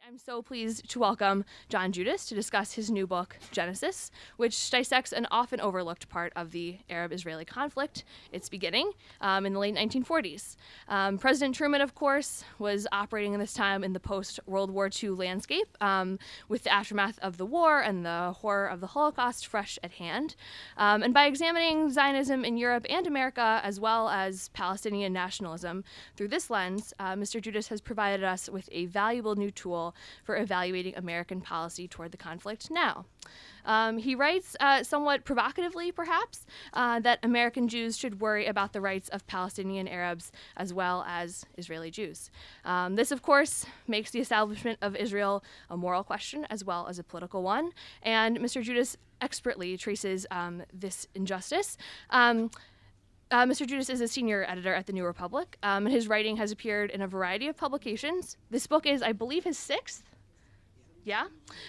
I'm so pleased to welcome John Judis to discuss his new book, Genesis, which dissects an often overlooked part of the Arab-Israeli conflict, its beginning, in the late 1940s. President Truman, of course, was operating in this time in the post-World War II landscape, with the aftermath of the war and the horror of the Holocaust fresh at hand. And by examining Zionism in Europe and America, as well as Palestinian nationalism through this lens, Mr. Judis has provided us with a valuable new tool for evaluating American policy toward the conflict now. He writes, somewhat provocatively perhaps, that American Jews should worry about the rights of Palestinian Arabs as well as Israeli Jews. This, of course, makes the establishment of Israel a moral question as well as a political one, and Mr. Judis expertly traces this injustice. Mr. Judis is a senior editor at The New Republic, and his writing has appeared in a variety of publications. This book is, I believe, his sixth. Yeah?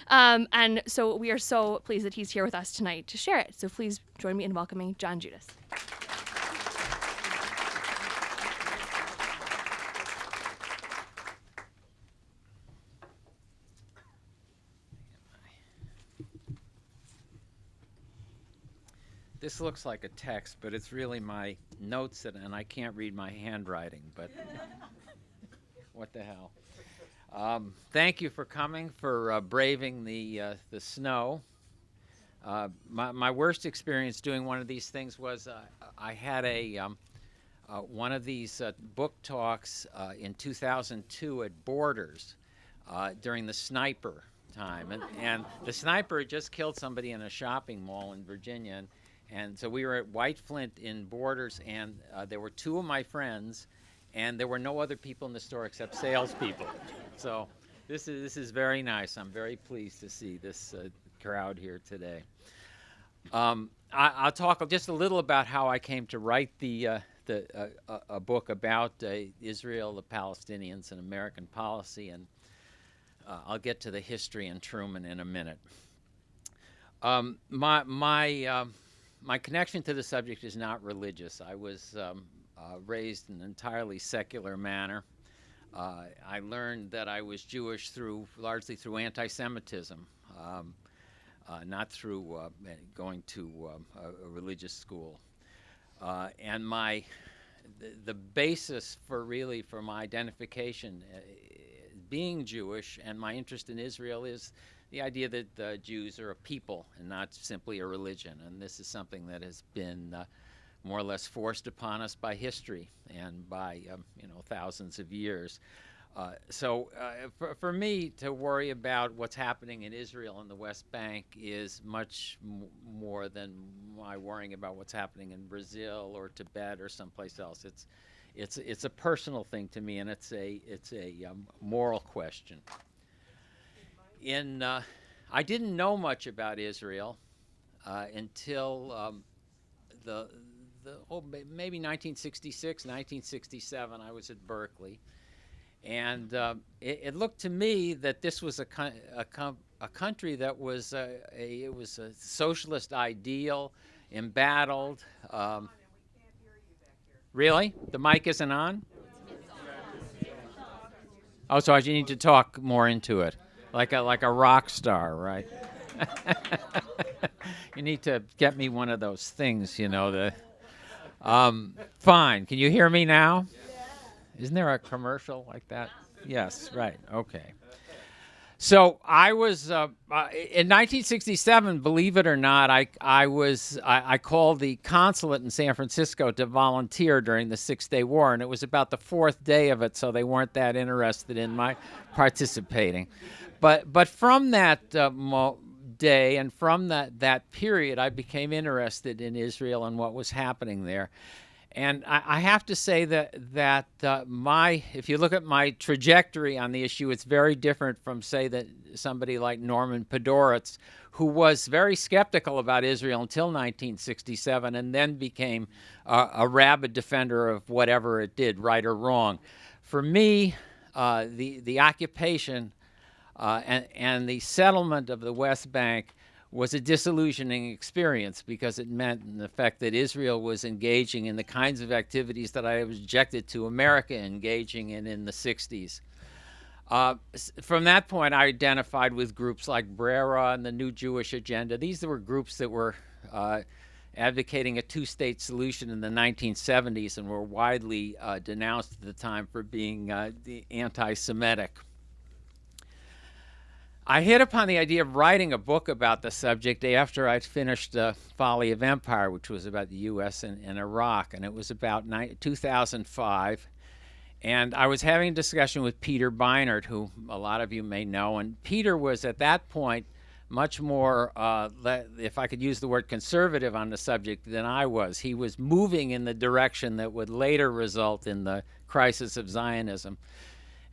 And so we are so pleased that he's here with us tonight to share it. So please join me in welcoming John Judis. This looks like a text, but it's really my notes, and I can't read my handwriting, but what the hell. Thank you for coming, for braving the snow. My worst experience doing one of these things was I had one of these book talks in 2002 at Borders during the sniper time. And the sniper had just killed somebody in a shopping mall in Virginia. And so we were at White Flint in Borders, and there were two of my friends, and there were no other people in the store except salespeople. So this is very nice. I'm very pleased to see this crowd here today. I'll talk just a little about how I came to write a book about Israel, the Palestinians, and American policy, and I'll get to the history and Truman in a minute. My connection to the subject is not religious. I was raised in an entirely secular manner. I learned that I was Jewish largely through anti-Semitism, not through going to a religious school. And the basis for my identification being Jewish and my interest in Israel is the idea that Jews are a people and not simply a religion. And this is something that has been more or less forced upon us by history and by thousands of years. So for me to worry about what's happening in Israel and the West Bank is much more than my worrying about what's happening in Brazil or Tibet or someplace else. It's a personal thing to me, and it's a moral question. I didn't know much about Israel until maybe 1966, 1967. I was at Berkeley, and it looked to me that this was a country that was it was a socialist ideal, embattled. Really, the mic isn't on? Oh, so you need to talk more into it. Like a rock star, right? You need to get me one of those things, fine. Can you hear me now? Isn't there a commercial like that? Yes, right. Okay. So I was in 1967. Believe it or not, I called the consulate in San Francisco to volunteer during the 6-day war, and it was about the 4th day of it, so they weren't that interested in my participating. But from that day and from that period, I became interested in Israel and what was happening there. And I have to say that if you look at my trajectory on the issue, it's very different from, say, somebody like Norman Podhoretz, who was very skeptical about Israel until 1967 and then became a rabid defender of whatever it did, right or wrong. For me, the occupation and the settlement of the West Bank was a disillusioning experience because it meant, in effect, that Israel was engaging in the kinds of activities that I objected to America engaging in the 60s. From that point, I identified with groups like Brera and the New Jewish Agenda. These were groups that were advocating a two-state solution in the 1970s and were widely denounced at the time for being anti-Semitic. I hit upon the idea of writing a book about the subject after I'd finished Folly of Empire, which was about the U.S. and Iraq, and it was about 2005. And I was having a discussion with Peter Beinart, who a lot of you may know, and Peter was at that point much more, if I could use the word conservative on the subject, than I was. He was moving in the direction that would later result in the crisis of Zionism.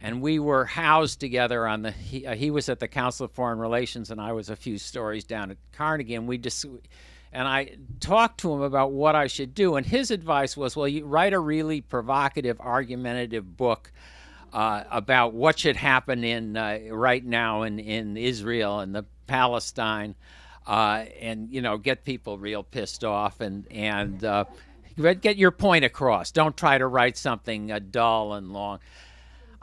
And we were housed together on the, he was at the Council of Foreign Relations and I was a few stories down at Carnegie, and I talked to him about what I should do. And his advice was, well, you write a really provocative, argumentative book about what should happen in right now in Israel and the Palestine, and, you know, get people real pissed off and get your point across. Don't try to write something dull and long.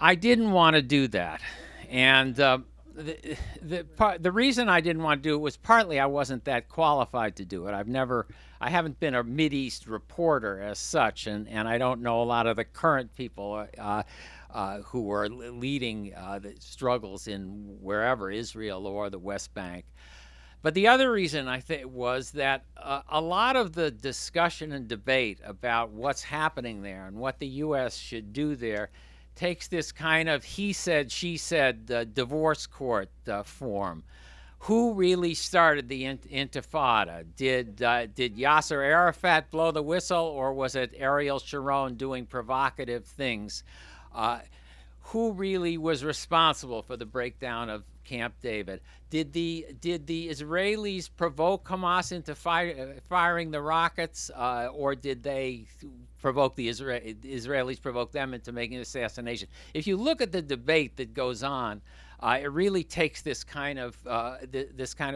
I didn't want to do that, and the reason I didn't want to do it was partly I wasn't that qualified to do it. I haven't been a Mideast reporter as such, and I don't know a lot of the current people who are leading the struggles in wherever, Israel or the West Bank. But the other reason I think was that a lot of the discussion and debate about what's happening there and what the U.S. should do there takes this kind of he said, she said divorce court form. Who really started the Intifada? Did Yasser Arafat blow the whistle, or was it Ariel Sharon doing provocative things? Who really was responsible for the breakdown of Camp David? Did the Israelis provoke Hamas into firing the rockets, or did they provoke the Israelis provoke them into making an assassination? If you look at the debate that goes on, it really takes this kind of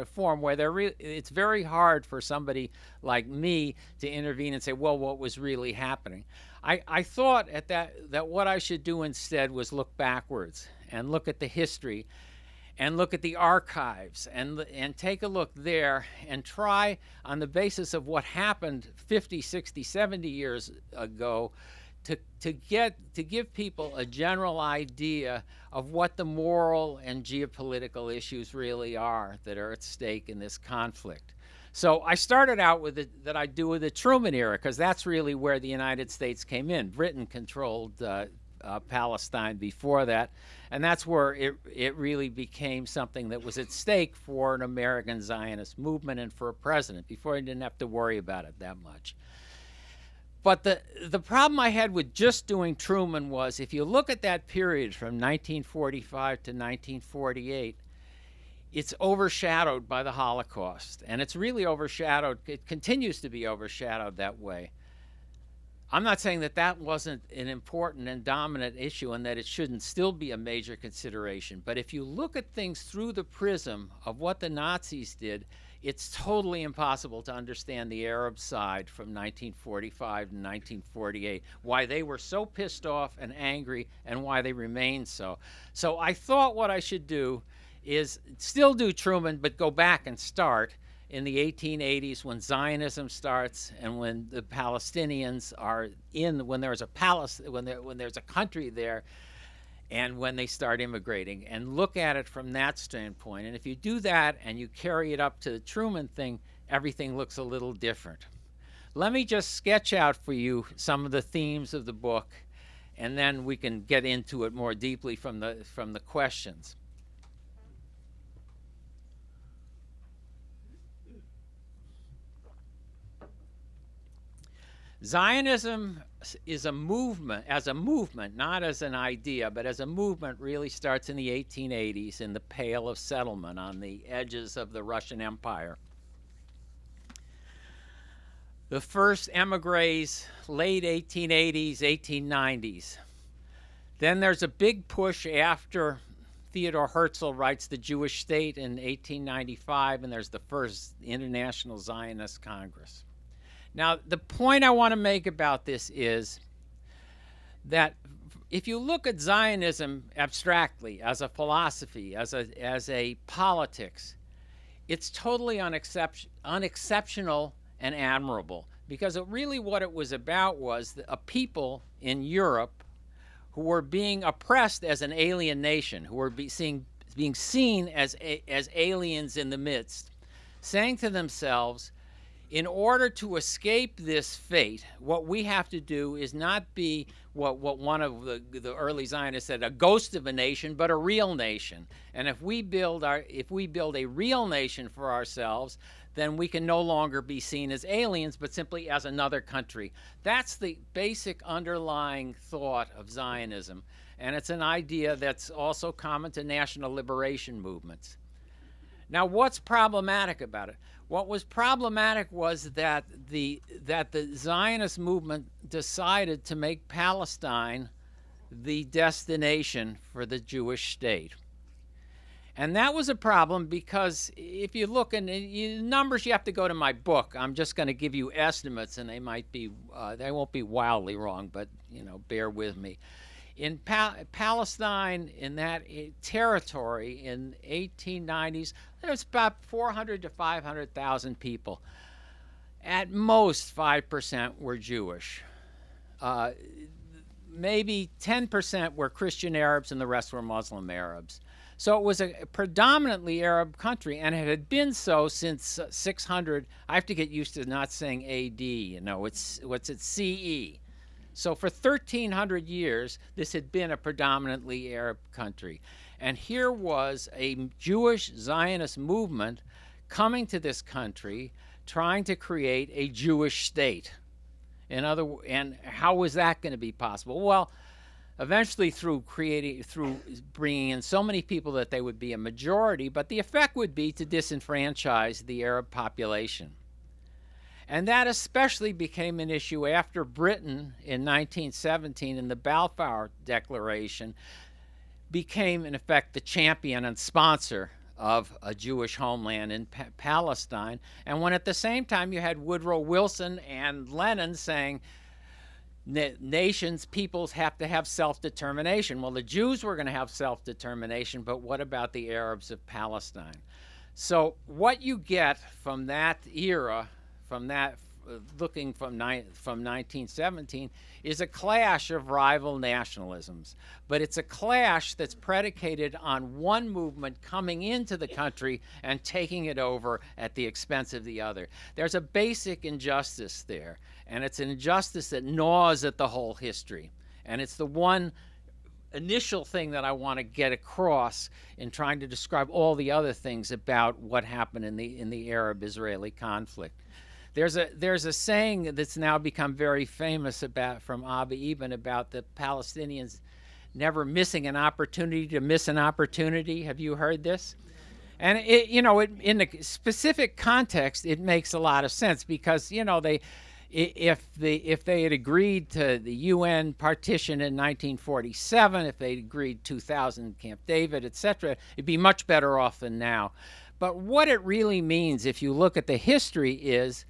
form where it's very hard for somebody like me to intervene and say, well, what was really happening? I thought at that what I should do instead was look backwards and look at the history and look at the archives and take a look there and try, on the basis of what happened 50, 60, 70 years ago, to give people a general idea of what the moral and geopolitical issues really are that are at stake in this conflict. So I started out with that I do with the Truman era, because that's really where the United States came in. Britain controlled Palestine before that, and that's where it really became something that was at stake for an American Zionist movement and for a president. Before, he didn't have to worry about it that much. But the problem I had with just doing Truman was, if you look at that period from 1945 to 1948, it's overshadowed by the Holocaust, and it's really overshadowed. It continues to be overshadowed that way. I'm not saying that wasn't an important and dominant issue and that it shouldn't still be a major consideration, but if you look at things through the prism of what the Nazis did, it's totally impossible to understand the Arab side from 1945 to 1948, why they were so pissed off and angry and why they remained so. So I thought what I should do is still do Truman, but go back and start in the 1880s when Zionism starts and when the Palestinians are when there's a country there, and when they start immigrating, and look at it from that standpoint. And if you do that and you carry it up to the Truman thing, everything looks a little different. Let me just sketch out for you some of the themes of the book, and then we can get into it more deeply from the questions. Zionism is a movement, not as an idea, but as a movement, really starts in the 1880s in the Pale of Settlement on the edges of the Russian Empire. The first emigres, late 1880s, 1890s. Then there's a big push after Theodore Herzl writes The Jewish State in 1895, and there's the first International Zionist Congress. Now, the point I want to make about this is that if you look at Zionism abstractly as a philosophy, as a politics, it's totally unexceptional and admirable, because really what it was about was a people in Europe who were being oppressed as an alien nation, who were being seen as aliens in the midst, saying to themselves, in order to escape this fate, what we have to do is not be what one of the early Zionists said, a ghost of a nation, but a real nation. And if we build a real nation for ourselves, then we can no longer be seen as aliens, but simply as another country. That's the basic underlying thought of Zionism. And it's an idea that's also common to national liberation movements. Now, what's problematic about it? What was problematic was that the Zionist movement decided to make Palestine the destination for the Jewish state. And that was a problem because if you look in numbers, you have to go to my book. I'm just going to give you estimates, and they won't be wildly wrong, but bear with me. In Palestine, in that territory in 1890s, there's about 400 to 500,000 people. At most, 5% were Jewish. Maybe 10% were Christian Arabs, and the rest were Muslim Arabs. So it was a predominantly Arab country, and it had been so since 600. I have to get used to not saying AD. It's CE. So for 1,300 years, this had been a predominantly Arab country. And here was a Jewish Zionist movement coming to this country, trying to create a Jewish state. And how was that going to be possible? Well, eventually through bringing in so many people that they would be a majority, but the effect would be to disenfranchise the Arab population. And that especially became an issue after Britain in 1917 in the Balfour Declaration became, in effect, the champion and sponsor of a Jewish homeland in Palestine. And when at the same time you had Woodrow Wilson and Lenin saying nations, peoples have to have self-determination. Well, the Jews were going to have self-determination, but what about the Arabs of Palestine? So what you get from that era, looking from 1917, is a clash of rival nationalisms. But it's a clash that's predicated on one movement coming into the country and taking it over at the expense of the other. There's a basic injustice there, and it's an injustice that gnaws at the whole history. And it's the one initial thing that I want to get across in trying to describe all the other things about what happened in the Arab-Israeli conflict. There's a saying that's now become very famous from Abba Eban about the Palestinians never missing an opportunity to miss an opportunity. Have you heard this? And in the specific context, it makes a lot of sense because if they had agreed to the UN partition in 1947, if they'd agreed 2000 Camp David, etc., it'd be much better off than now. But what it really means, if you look at the history, is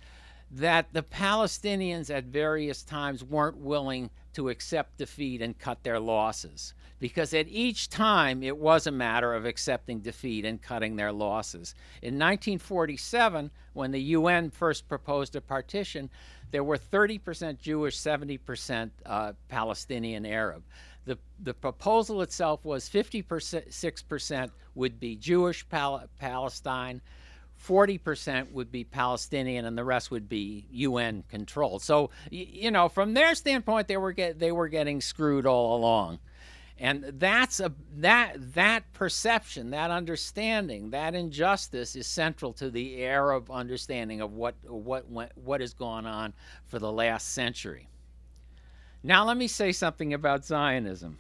that the Palestinians at various times weren't willing to accept defeat and cut their losses, because at each time it was a matter of accepting defeat and cutting their losses. In 1947, when the UN first proposed a partition, there were 30% Jewish, 70% Palestinian Arab. The proposal itself was 56% would be Jewish Palestine, 40% would be Palestinian, and the rest would be UN controlled. So, from their standpoint, they were getting screwed all along. And that perception, that understanding, that injustice is central to the Arab understanding of what has gone on for the last century. Now let me say something about Zionism.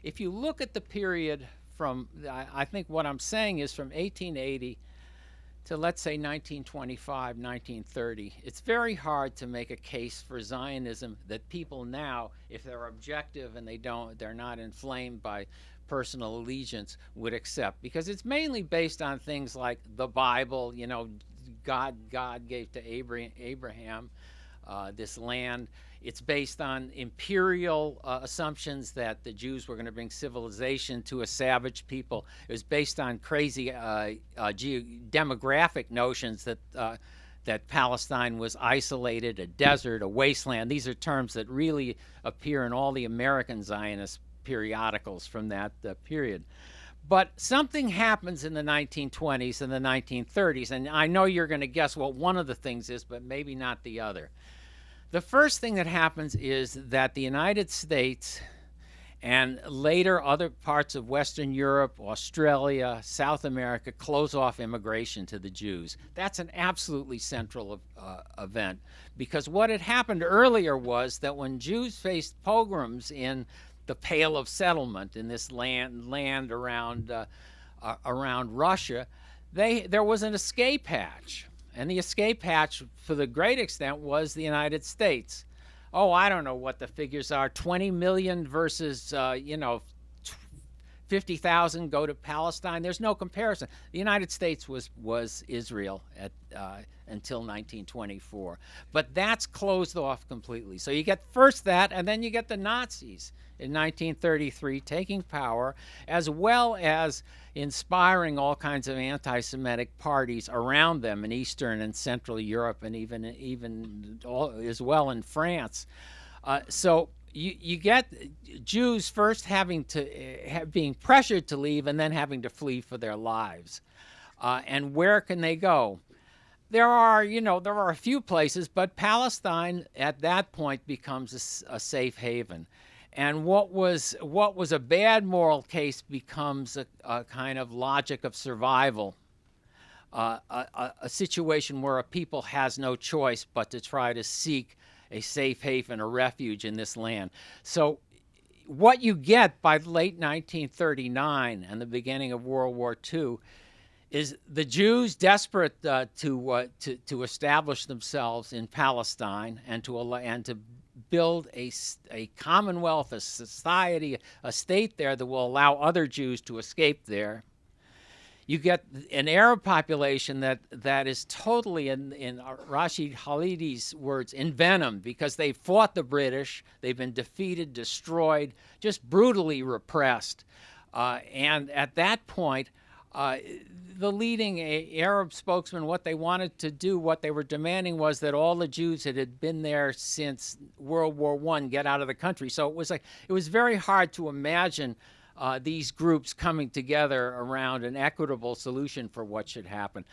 If you look at the period I think what I'm saying is from 1880 to, let's say, 1925, 1930, it's very hard to make a case for Zionism that people now, if they're objective and they're not inflamed by personal allegiance would accept, because it's mainly based on things like the Bible. God gave to Abraham this land. It's based on imperial assumptions that the Jews were going to bring civilization to a savage people. It was based on crazy demographic notions that Palestine was isolated, a desert, a wasteland. These are terms that really appear in all the American Zionist periodicals from that period. But something happens in the 1920s and the 1930s, and I know you're going to guess what one of the things is, but maybe not the other. The first thing that happens is that the United States and later other parts of Western Europe, Australia, South America close off immigration to the Jews. That's an absolutely central event, because what had happened earlier was that when Jews faced pogroms in the Pale of Settlement, in this land around Russia, there was an escape hatch. And the escape hatch, for the great extent, was the United States. Oh, I don't know what the figures are, 20 million versus, 50,000 go to Palestine. There's no comparison. The United States was Israel until 1924. But that's closed off completely. So you get first that, and then you get the Nazis in 1933 taking power, as well as inspiring all kinds of anti-Semitic parties around them in Eastern and Central Europe, and even as well in France. So you get Jews first being pressured to leave, and then having to flee for their lives. And where can they go? There are a few places, but Palestine at that point becomes a safe haven. And what was a bad moral case becomes a kind of logic of survival, a situation where a people has no choice but to try to seek a safe haven, a refuge in this land. So what you get by late 1939 and the beginning of World War II is the Jews desperate to establish themselves in Palestine and to build a commonwealth, a society, a state there that will allow other Jews to escape there. You get an Arab population that is totally, in Rashid Khalidi's words, envenomed, because they fought the British, they've been defeated, destroyed, just brutally repressed. And at that point, the leading Arab spokesman, what they wanted to do, what they were demanding, was that all the Jews that had been there since World War I get out of the country. So it was very hard to imagine these groups coming together around an equitable solution for what should happen.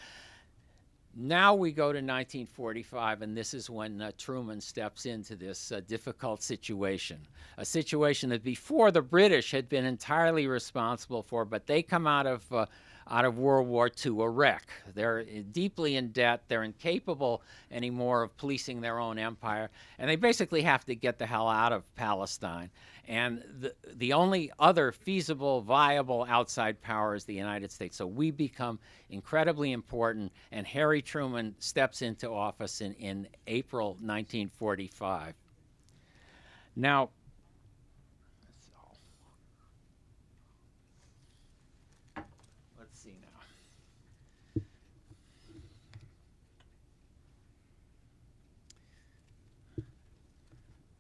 Now we go to 1945, and this is when Truman steps into this difficult situation, a situation that before the British had been entirely responsible for, but they come out of World War II a wreck. They're deeply in debt. They're incapable anymore of policing their own empire, and they basically have to get the hell out of Palestine. And the only other feasible, viable outside power is the United States. So we become incredibly important, and Harry Truman steps into office in April 1945. Now, let's see now.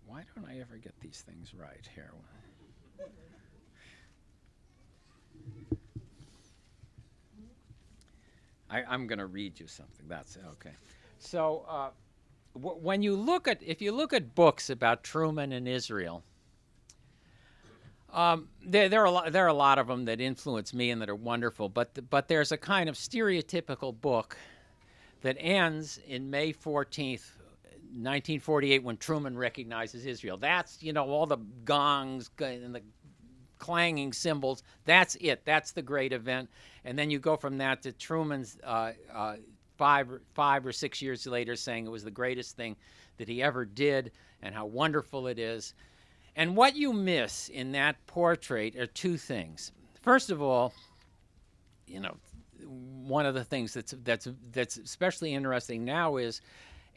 Why don't I ever get these things right here? I'm going to read you something. That's okay. So when you look if you look at books about Truman and Israel, there are a lot of them that influence me and that are wonderful. But there's a kind of stereotypical book that ends in May 14th, 1948, when Truman recognizes Israel. That's, all the gongs and the clanging cymbals. That's it. That's the great event. And then you go from that to Truman's 5 or 6 years later saying it was the greatest thing that he ever did and how wonderful it is. And what you miss in that portrait are two things. First of all, one of the things that's especially interesting now is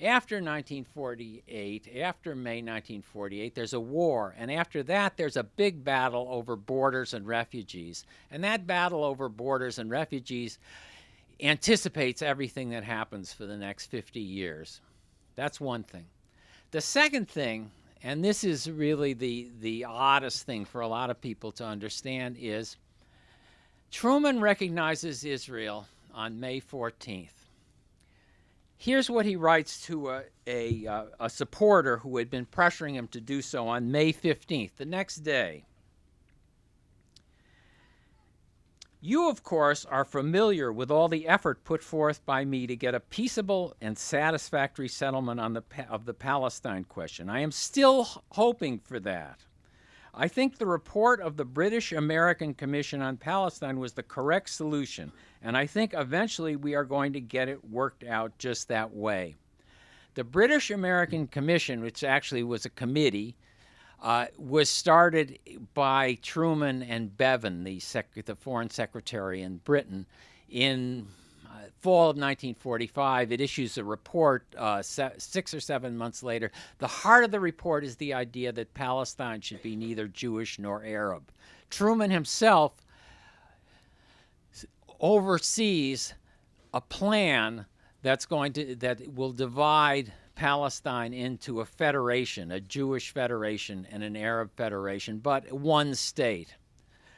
After 1948, after May 1948, there's a war, and after that there's a big battle over borders and refugees. And that battle over borders and refugees anticipates everything that happens for the next 50 years. That's one thing. The second thing, and this is really the oddest thing for a lot of people to understand, is Truman recognizes Israel on May 14th. Here's what he writes to a supporter who had been pressuring him to do so on May 15th, the next day. You, of course, are familiar with all the effort put forth by me to get a peaceable and satisfactory settlement of the Palestine question. I am still hoping for that. I think the report of the British-American Commission on Palestine was the correct solution, and I think eventually we are going to get it worked out just that way. The British-American Commission, which actually was a committee, was started by Truman and Bevan, the foreign secretary in Britain, in fall of 1945. It issues a report 6 or 7 months later. The heart of the report is the idea that Palestine should be neither Jewish nor Arab. Truman himself oversees a plan that will divide Palestine into a federation, a Jewish federation and an Arab federation, but one state.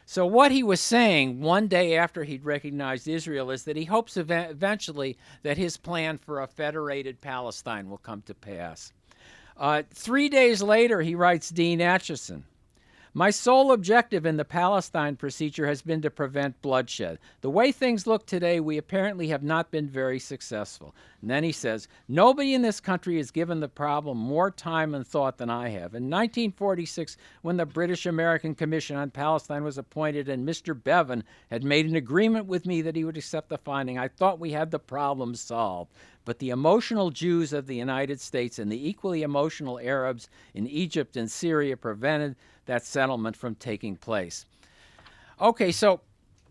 So what he was saying one day after he'd recognized Israel is that he hopes eventually that his plan for a federated Palestine will come to pass. 3 days later, he writes Dean Acheson, my sole objective in the Palestine procedure has been to prevent bloodshed. The way things look today, we apparently have not been very successful. And then he says, nobody in this country has given the problem more time and thought than I have. In 1946, when the British-American Commission on Palestine was appointed and Mr. Bevan had made an agreement with me that he would accept the finding, I thought we had the problem solved. But the emotional Jews of the United States and the equally emotional Arabs in Egypt and Syria prevented that settlement from taking place. Okay, so,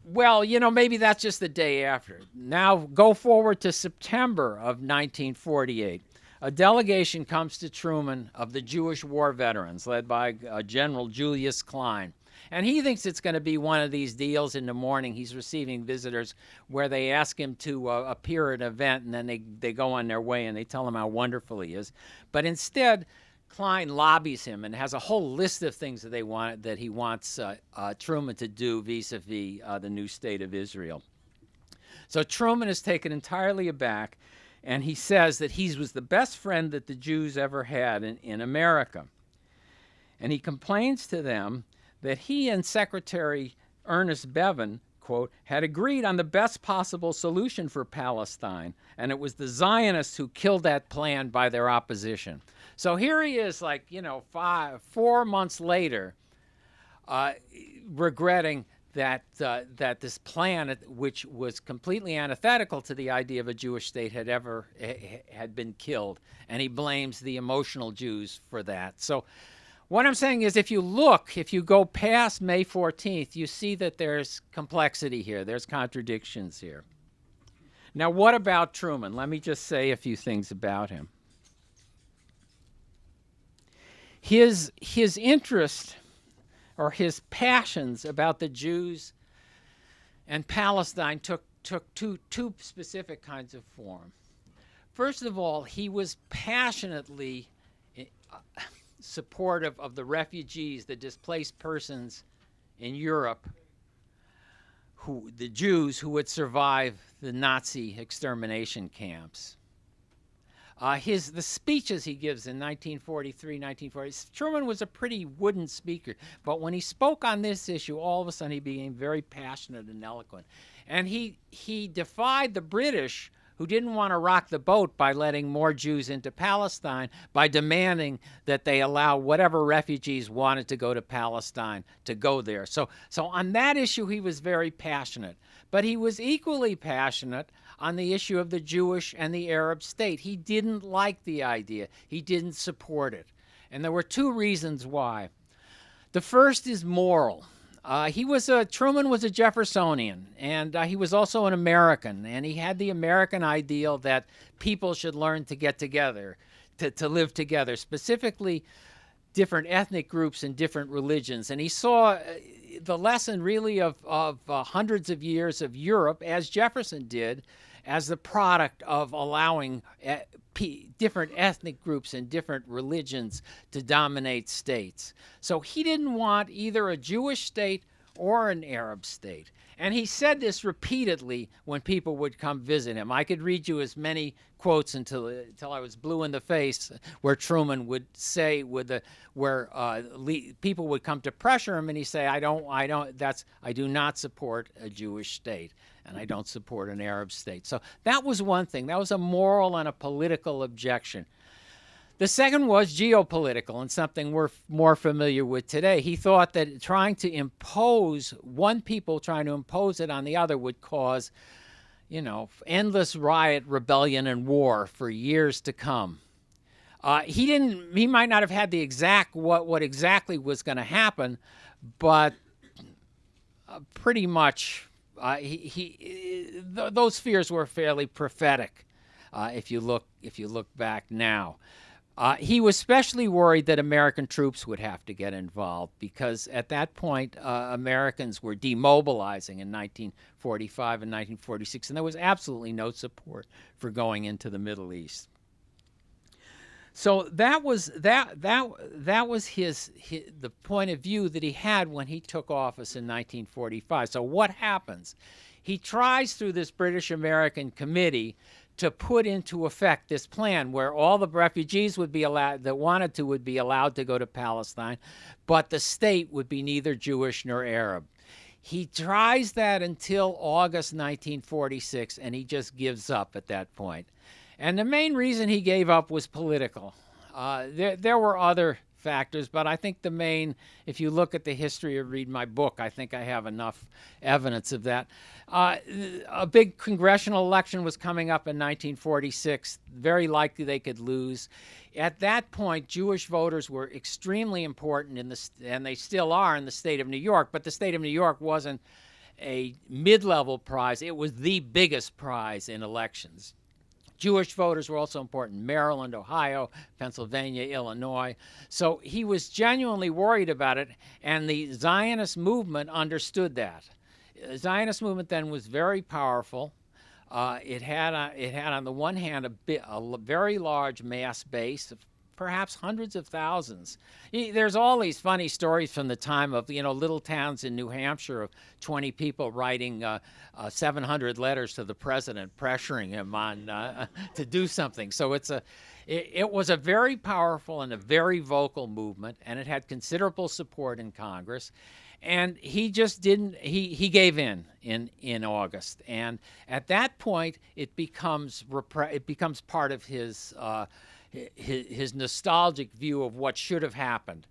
well, maybe that's just the day after. Now go forward to September of 1948. A delegation comes to Truman of the Jewish war veterans, led by General Julius Klein. And he thinks it's going to be one of these deals in the morning. He's receiving visitors where they ask him to appear at an event, and then they go on their way and they tell him how wonderful he is. But instead, Klein lobbies him and has a whole list of things that he wants Truman to do vis-a-vis the new state of Israel. So Truman is taken entirely aback, and he says that he was the best friend that the Jews ever had in America. And he complains to them that he and Secretary Ernest Bevan, quote, had agreed on the best possible solution for Palestine, and it was the Zionists who killed that plan by their opposition. So here he is, 4 months later, regretting that this plan, which was completely antithetical to the idea of a Jewish state, had been killed, and he blames the emotional Jews for that. So what I'm saying is, if you go past May 14th, you see that there's complexity here. There's contradictions here. Now, what about Truman? Let me just say a few things about him. His interest or his passions about the Jews and Palestine took two specific kinds of form. First of all, he was passionately supportive of the refugees, the displaced persons in Europe, the Jews who would survive the Nazi extermination camps. The speeches he gives in 1943, 1940, Truman was a pretty wooden speaker, but when he spoke on this issue, all of a sudden he became very passionate and eloquent. And he defied the British, who didn't want to rock the boat by letting more Jews into Palestine, by demanding that they allow whatever refugees wanted to go to Palestine to go there. So on that issue, he was very passionate. But he was equally passionate on the issue of the Jewish and the Arab state. He didn't like the idea. He didn't support it. And there were two reasons why. The first is moral. Truman was a Jeffersonian, and he was also an American, and he had the American ideal that people should learn to get together, to live together, specifically different ethnic groups and different religions. And he saw the lesson really of hundreds of years of Europe, as Jefferson did, as the product of allowing different ethnic groups and different religions to dominate states. So he didn't want either a Jewish state or an Arab state. And he said this repeatedly when people would come visit him. I could read you as many quotes until I was blue in the face, where Truman would say, people would come to pressure him, and he'd say, I do not support a Jewish state, and I don't support an Arab state. So that was one thing. That was a moral and a political objection. The second was geopolitical, and something we're more familiar with today. He thought that trying to impose one people, trying to impose it on the other, would cause, endless riot, rebellion, and war for years to come. He might not have had the exact what exactly was going to happen, but pretty much those fears were fairly prophetic. If you look back now. He was especially worried that American troops would have to get involved, because at that point, Americans were demobilizing in 1945 and 1946, and there was absolutely no support for going into the Middle East. So that was the point of view that he had when he took office in 1945. So what happens? He tries through this British-American committee to put into effect this plan where all the refugees would be allowed, that wanted to, would be allowed to go to Palestine, but the state would be neither Jewish nor Arab. He tries that until August 1946, and he just gives up at that point. And the main reason he gave up was political. There were other factors, but I think the main, if you look at the history or read my book, I think I have enough evidence of that. A big congressional election was coming up in 1946. Very likely they could lose. At that point, Jewish voters were extremely important and they still are in the state of New York, but the state of New York wasn't a mid-level prize. It was the biggest prize in elections. Jewish voters were also important. Maryland, Ohio, Pennsylvania, Illinois. So he was genuinely worried about it, and the Zionist movement understood that. The Zionist movement then was very powerful. It had on the one hand a very large mass base of perhaps hundreds of thousands. There's all these funny stories from the time of, little towns in New Hampshire of 20 people writing 700 letters to the president, pressuring him on to do something. So it was a very powerful and a very vocal movement, and it had considerable support in Congress. And he just didn't. He gave in August, and at that point, it becomes part of his nostalgic view of what should have happened.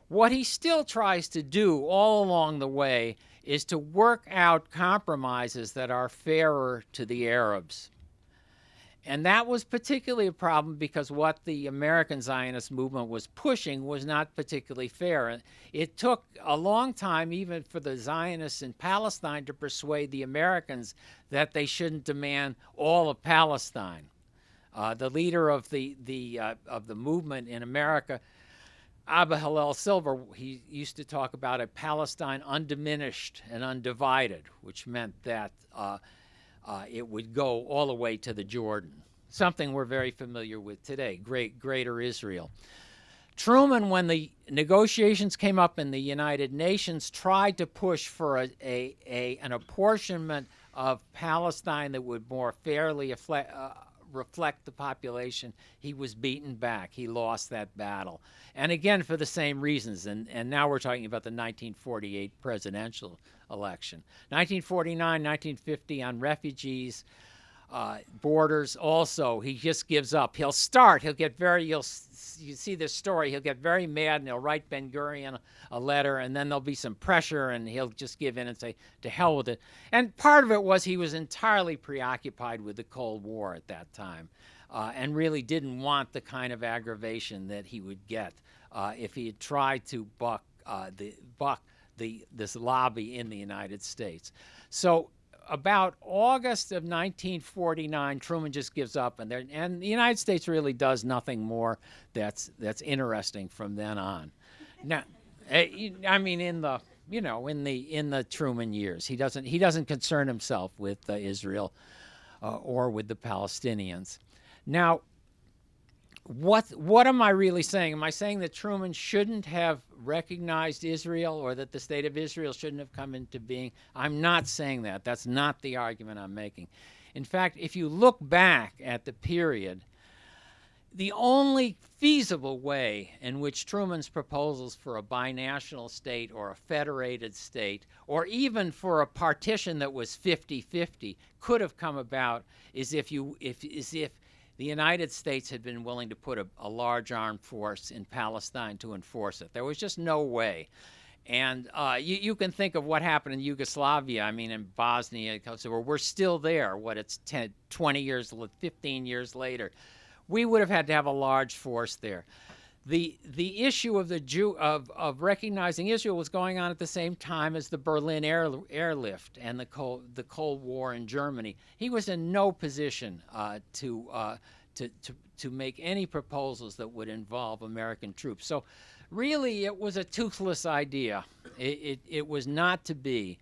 What he still tries to do all along the way is to work out compromises that are fairer to the Arabs. And that was particularly a problem because what the American Zionist movement was pushing was not particularly fair. It took a long time even for the Zionists in Palestine to persuade the Americans that they shouldn't demand all of Palestine. The leader of the movement in America, Abba Hillel Silver, he used to talk about a Palestine undiminished and undivided, which meant that it would go all the way to the Jordan, something we're very familiar with today, Greater Israel. Truman, when the negotiations came up in the United Nations, tried to push for an apportionment of Palestine that would more fairly reflect the population. He was beaten back. He lost that battle. And again, for the same reasons. And now we're talking about the 1948 presidential election. 1949, 1950 on refugees, borders also, he just gives up. You see this story, he'll get very mad and he'll write Ben-Gurion a letter, and then there'll be some pressure and he'll just give in and say, to hell with it. And part of it was he was entirely preoccupied with the Cold War at that time, and really didn't want the kind of aggravation that he would get if he had tried to buck this lobby in the United States. So about August of 1949, Truman just gives up, and the United States really does nothing more that's interesting from then on. Now, I mean, in the Truman years, he doesn't concern himself with Israel or with the Palestinians. Now, what am I really saying? Am I saying that Truman shouldn't have recognized Israel, or that the state of Israel shouldn't have come into being? I'm not saying that. That's not the argument I'm making. In fact, if you look back at the period, the only feasible way in which Truman's proposals for a binational state or a federated state, or even for a partition that was 50-50, could have come about is if the United States had been willing to put a large armed force in Palestine to enforce it. There was just no way. And you can think of what happened in Yugoslavia, I mean, in Bosnia, Kosovo. We're still there, it's 10, 20 years, 15 years later. We would have had to have a large force there. The issue of recognizing Israel was going on at the same time as the Berlin airlift and the Cold War in Germany. He was in no position to make any proposals that would involve American troops. So, really, it was a toothless idea. It was not to be,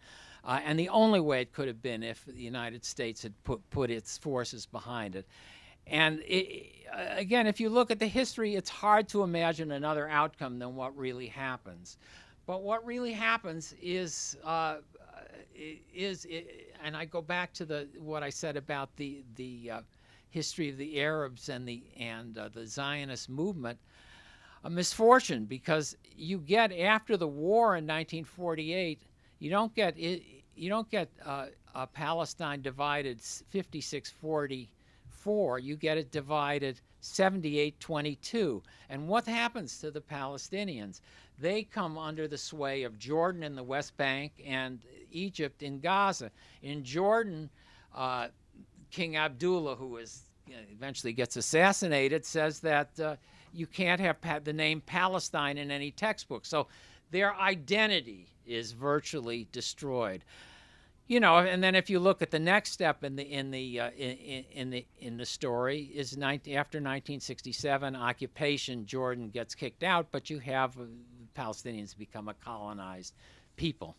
and the only way it could have been if the United States had put its forces behind it. And again, if you look at the history, it's hard to imagine another outcome than what really happens. But what really happens is and I go back to what I said about the history of the Arabs and the Zionist movement, a misfortune, because you get, after the war in 1948, you don't get Palestine divided 56-44. You get it divided 78-22. And what happens to the Palestinians? They come under the sway of Jordan in the West Bank and Egypt in Gaza. In Jordan, King Abdullah, who eventually gets assassinated, says that you can't have the name Palestine in any textbook. So their identity is virtually destroyed. And then if you look at the next step in the story is after 1967 occupation, Jordan gets kicked out, but you have Palestinians become a colonized people.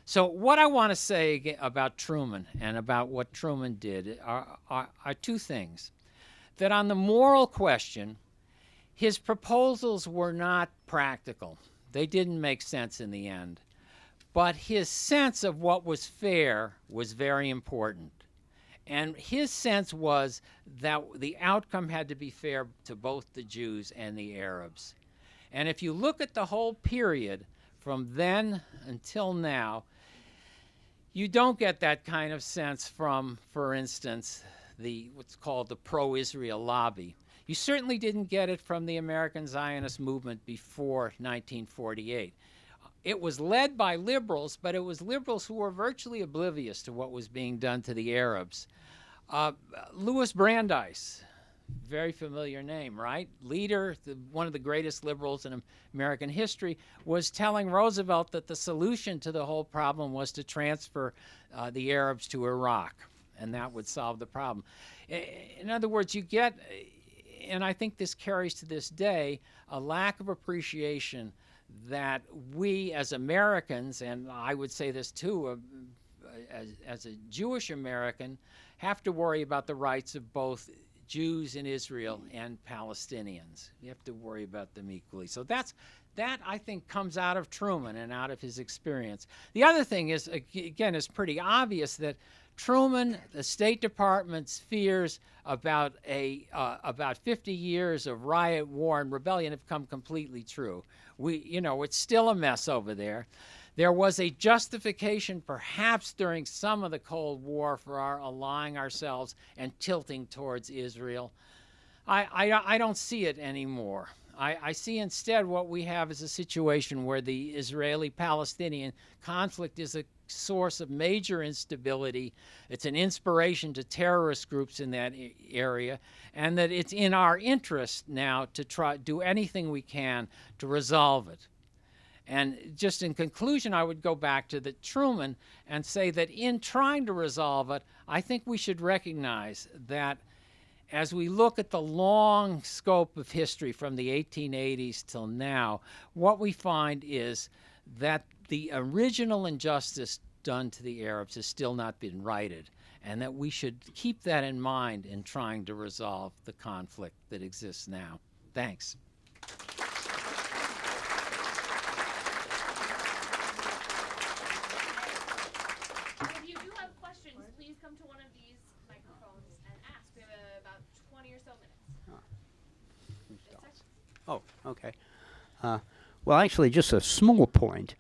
So what I want to say about Truman and about what Truman did are two things. That on the moral question, his proposals were not practical. They didn't make sense in the end. But his sense of what was fair was very important. And his sense was that the outcome had to be fair to both the Jews and the Arabs. And if you look at the whole period from then until now, you don't get that kind of sense from, for instance, what's called the pro-Israel lobby. You certainly didn't get it from the American Zionist movement before 1948. It was led by liberals, but it was liberals who were virtually oblivious to what was being done to the Arabs. Louis Brandeis, very familiar name, right? Leader, one of the greatest liberals in American history, was telling Roosevelt that the solution to the whole problem was to transfer the Arabs to Iraq, and that would solve the problem. In other words, you get, and I think this carries to this day, a lack of appreciation that we as Americans, and I would say this too as a Jewish American, have to worry about the rights of both Jews in Israel and Palestinians. We have to worry about them equally. So that I think comes out of Truman and out of his experience. The other thing is, again, is pretty obvious that Truman, the State Department's fears about 50 years of riot, war, and rebellion have come completely true. It's still a mess over there. There was a justification, perhaps during some of the Cold War, for our allying ourselves and tilting towards Israel. I don't see it anymore. I see instead what we have is a situation where the Israeli-Palestinian conflict is a source of major instability. It's an inspiration to terrorist groups in that area, and that it's in our interest now to try do anything we can to resolve it. And just in conclusion, I would go back to the Truman and say that in trying to resolve it, I think we should recognize that as we look at the long scope of history from the 1880s till now, what we find is that the original injustice done to the Arabs has still not been righted, and that we should keep that in mind in trying to resolve the conflict that exists now. Thanks. If you do have questions, please come to one of these microphones and ask. We have about 20 or so minutes. Oh, okay. Well, actually, just a small point.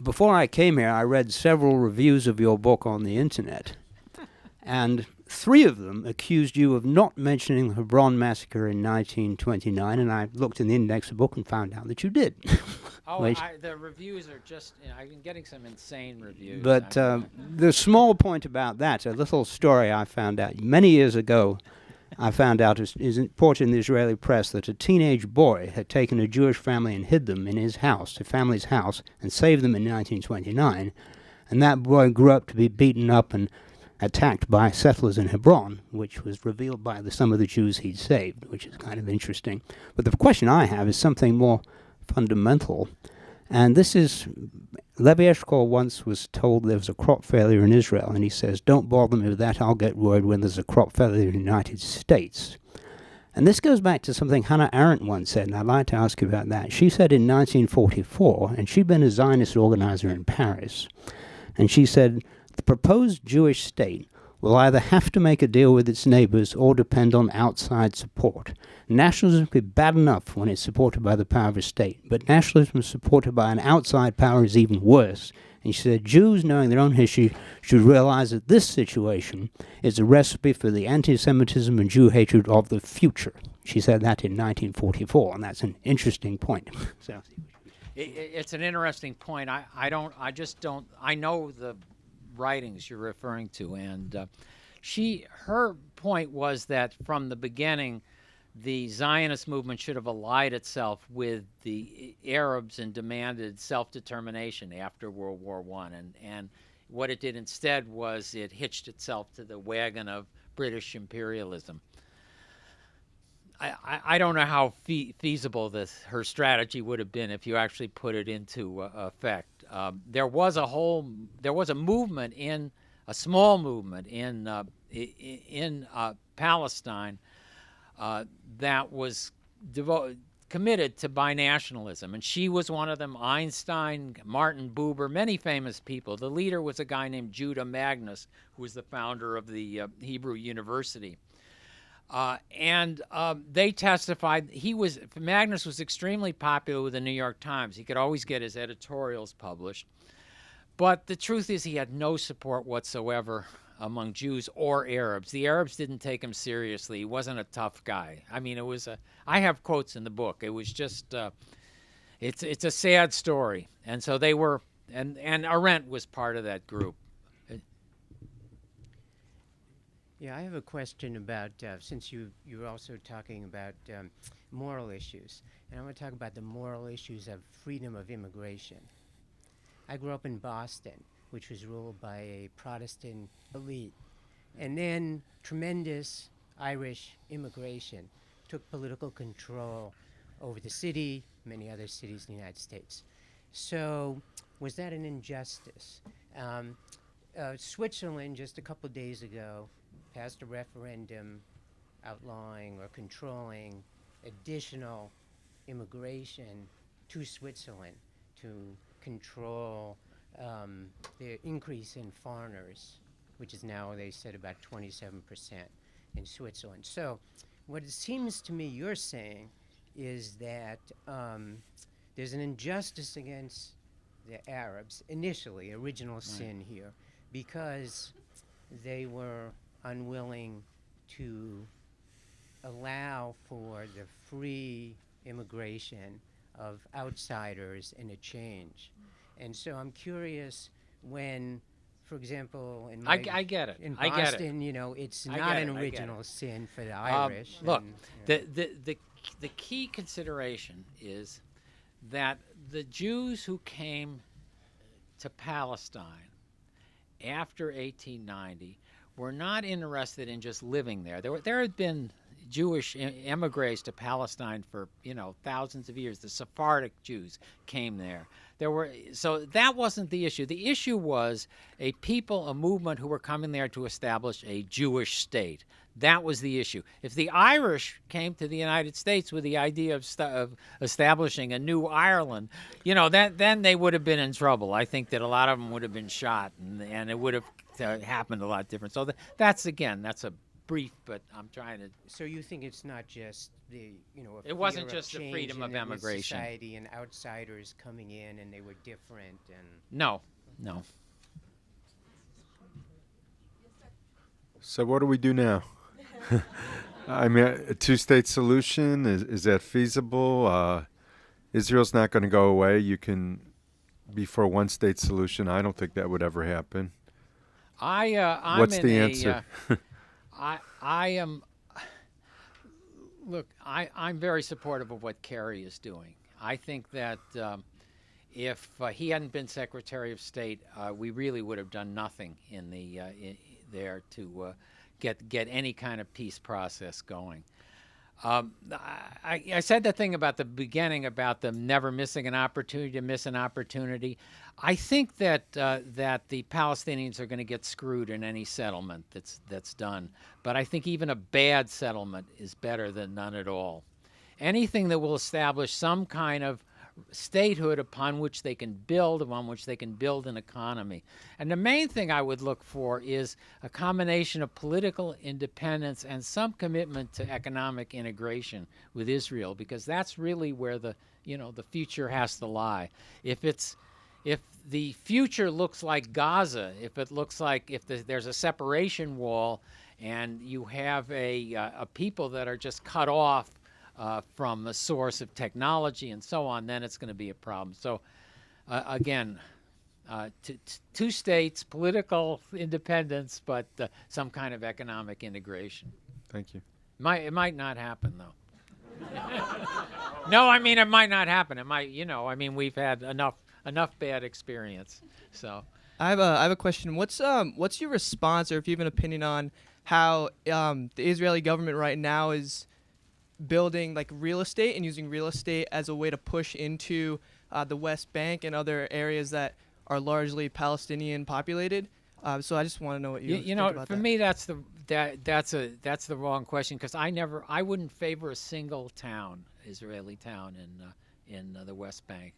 Before I came here, I read several reviews of your book on the internet, and 3 of them accused you of not mentioning the Hebron massacre in 1929, and I looked in the index of the book and found out that you did. The reviews are just, I've been getting some insane reviews. But the small point about that, a little story I found out many years ago, I found out is reported in the Israeli press that a teenage boy had taken a Jewish family and hid them in his house, a family's house, and saved them in 1929. And that boy grew up to be beaten up and attacked by settlers in Hebron, which was revealed by some of the Jews he'd saved, which is kind of interesting. But the question I have is something more fundamental. And this is, Levi Eshkol once was told there was a crop failure in Israel, and he says, don't bother me with that, I'll get word when there's a crop failure in the United States. And this goes back to something Hannah Arendt once said, and I'd like to ask you about that. She said in 1944, and she'd been a Zionist organizer in Paris, and she said, the proposed Jewish state will either have to make a deal with its neighbors or depend on outside support. Nationalism could be bad enough when it's supported by the power of a state, but nationalism supported by an outside power is even worse. And she said, Jews, knowing their own history, should realize that this situation is a recipe for the anti-Semitism and Jew hatred of the future. She said that in 1944, and that's an interesting point. So, it's an interesting point. I know the writings you're referring to, and her point was that from the beginning the Zionist movement should have allied itself with the Arabs and demanded self-determination after World War I, and what it did instead was it hitched itself to the wagon of British imperialism. I don't know how feasible her strategy would have been if you actually put it into effect. There was a movement a small movement in Palestine that was committed to binationalism, and she was one of them. Einstein, Martin Buber, many famous people. The leader was a guy named Judah Magnus, who was the founder of the Hebrew University. And they testified. Magnus was extremely popular with the New York Times. He could always get his editorials published. But the truth is he had no support whatsoever among Jews or Arabs. The Arabs didn't take him seriously. He wasn't a tough guy. I mean, I have quotes in the book. It was just, it's a sad story. And so they were, and Arendt was part of that group. Yeah, I have a question about, since you're also talking about moral issues, and I want to talk about the moral issues of freedom of immigration. I grew up in Boston, which was ruled by a Protestant elite, and then tremendous Irish immigration took political control over the city, many other cities in the United States. So was that an injustice? Switzerland, just a couple days ago, passed a referendum outlawing or controlling additional immigration to Switzerland to control the increase in foreigners, which is now, they said, about 27% in Switzerland. So what it seems to me you're saying is that there's an injustice against the Arabs, initially, original sin here, because they were unwilling to allow for the free immigration of outsiders in a change. And so I'm curious when, for example, in I get it. In I Boston, get it. you know, it's not an original sin for the Irish. Look, and, you know. the key consideration is that the Jews who came to Palestine after 1890 were not interested in just living there. There had been Jewish emigres to Palestine for thousands of years. The Sephardic Jews came there. So that wasn't the issue. The issue was a movement who were coming there to establish a Jewish state. That was the issue. If the Irish came to the United States with the idea of establishing a new Ireland, then they would have been in trouble. I think that a lot of them would have been shot, and it would have happened a lot different. So that's a brief, but I'm trying to. So you think it's not just it wasn't just the freedom of emigration, society and outsiders coming in, and they were different, and no. So what do we do now? I mean, a two-state solution, is that feasible? Israel's not going to go away. You can be for a one-state solution. I don't think that would ever happen. What's the answer? I am. Look, I'm very supportive of what Kerry is doing. I think that if he hadn't been Secretary of State, we really would have done nothing there to get any kind of peace process going. I said the thing about the beginning about them never missing an opportunity to miss an opportunity. I think that the Palestinians are going to get screwed in any settlement that's done. But I think even a bad settlement is better than none at all. Anything that will establish some kind of statehood upon which they can build an economy. And the main thing I would look for is a combination of political independence and some commitment to economic integration with Israel, because that's really where the future has to lie. If the future looks like Gaza, if there's a separation wall and you have a people that are just cut off from the source of technology and so on, then it's going to be a problem. So, again, two states, political independence, but some kind of economic integration. Thank you. It might not happen, though. No, I mean, it might not happen. It might, we've had enough bad experience. So, I have a question. What's your response, or if you have an opinion on how the Israeli government right now is building like real estate and using real estate as a way to push into the West Bank and other areas that are largely Palestinian populated? So I just want to know what you think about that. For me, that's the wrong question, because I wouldn't favor a single Israeli town in the West Bank.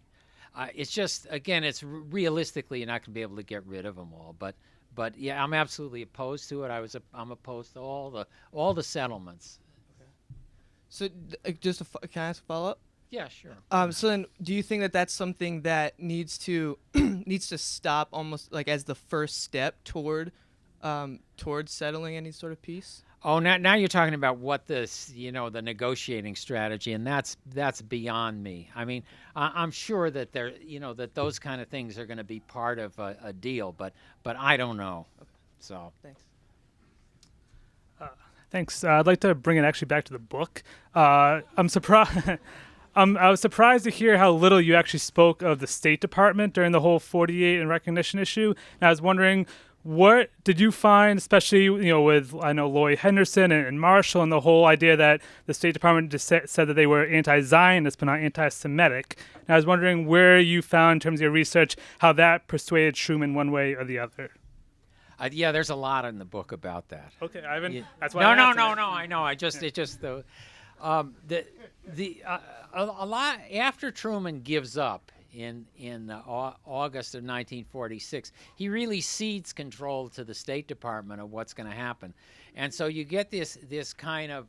It's just, again, it's realistically you're not going to be able to get rid of them all. But yeah, I'm absolutely opposed to it. I'm opposed to all the settlements. So can I ask a follow-up? Yeah, sure. So then, do you think that that's something that needs to stop almost like as the first step towards settling any sort of peace? Oh, now you're talking about what the negotiating strategy, and that's beyond me. I mean, I'm sure that that those kind of things are going to be part of a deal, but I don't know. Okay. So thanks. Thanks. I'd like to bring it actually back to the book. I'm surprised. I was surprised to hear how little you actually spoke of the State Department during the whole 48 and recognition issue. And I was wondering, what did you find, especially with Lloyd Henderson and Marshall, and the whole idea that the State Department just said that they were anti-Zionist but not anti-Semitic. And I was wondering where you found, in terms of your research, how that persuaded Truman one way or the other. Yeah, there's a lot in the book about that. Okay, Ivan. Yeah. That's why. No. I know. A lot after Truman gives up in August of 1946, he really cedes control to the State Department of what's going to happen, and so you get this kind of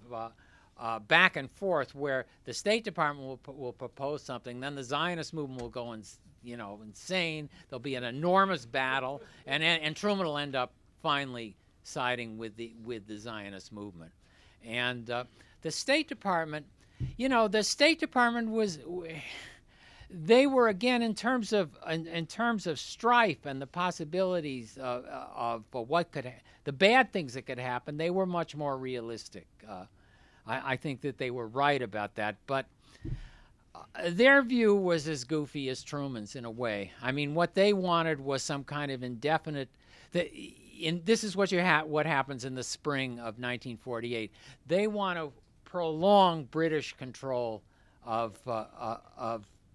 back and forth where the State Department will propose something, then the Zionist movement will go insane. There'll be an enormous battle, and Truman will end up finally siding with the Zionist movement. And the State Department, they were, again, in terms of strife and the possibilities of the bad things that could happen, they were much more realistic. I think that they were right about that, but their view was as goofy as Truman's in a way. I mean, what they wanted was some kind of indefinite. This is what what happens in the spring of 1948. They want to prolong British control of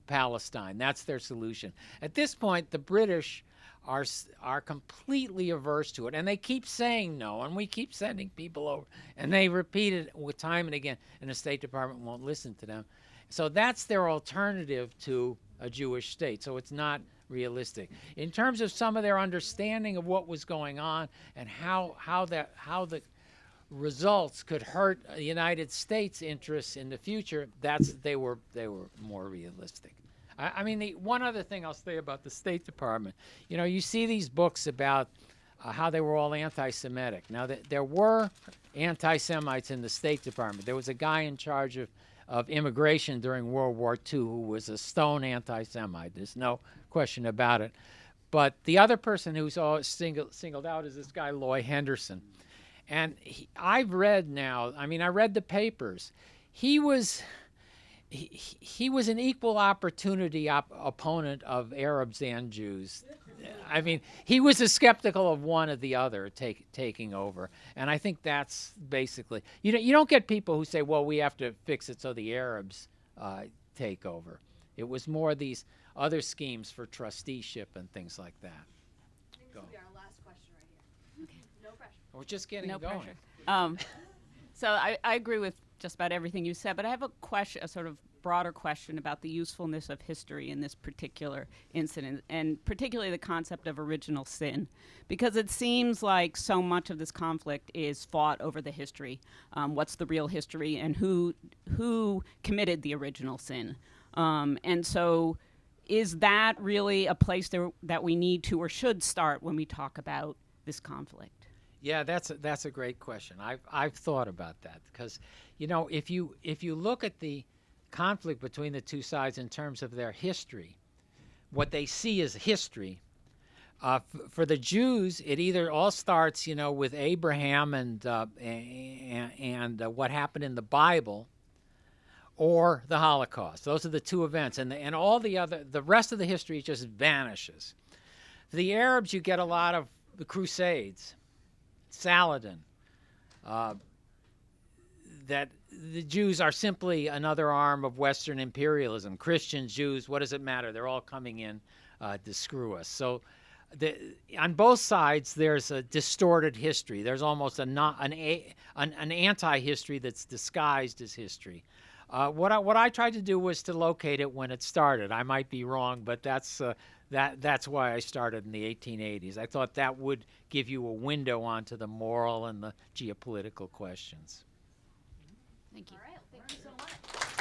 Palestine. That's their solution. At this point, the British are completely averse to it, and they keep saying no, and we keep sending people over, and they repeat it with time and again, and the State Department won't listen to them. So that's their alternative to a Jewish state. So it's not realistic in terms of some of their understanding of what was going on and how the results could hurt the United States interests in the future. They were more realistic. I mean, one other thing I'll say about the State Department, you see these books about how they were all anti-Semitic. Now, there were anti-Semites in the State Department. There was a guy in charge of immigration during World War II who was a stone anti-Semite. There's no question about it. But the other person who's always singled out is this guy, Loy Henderson. And I've read now, I read the papers. He was an equal opportunity opponent of Arabs and Jews. I mean, he was as skeptical of one or the other taking over. And I think that's basically, you don't get people who say, well, we have to fix it so the Arabs take over. It was more these other schemes for trusteeship and things like that. I think this will be our last question right here. Okay. No pressure. We're just getting No going. pressure. So I agree with just about everything you said, but I have a question, a sort of broader question about the usefulness of history in this particular incident, and particularly the concept of original sin, because it seems like so much of this conflict is fought over the history. What's the real history, and who committed the original sin? And so is that really a place that we need to or should start when we talk about this conflict? Yeah, that's a great question. I've thought about that because, if you look at the conflict between the two sides in terms of their history, what they see as history, for the Jews, it either all starts, with Abraham and what happened in the Bible, or the Holocaust. Those are the two events, and all the rest of the history just vanishes. For the Arabs, you get a lot of the Crusades. Saladin, that the Jews are simply another arm of Western imperialism. Christians, Jews, what does it matter? They're all coming in to screw us. So on both sides, there's a distorted history. There's almost an anti-history that's disguised as history. What I tried to do was to locate it when it started. I might be wrong, but that's why I started in the 1880s. I thought that would give you a window onto the moral and the geopolitical questions. Thank you. All right. Thank you so much.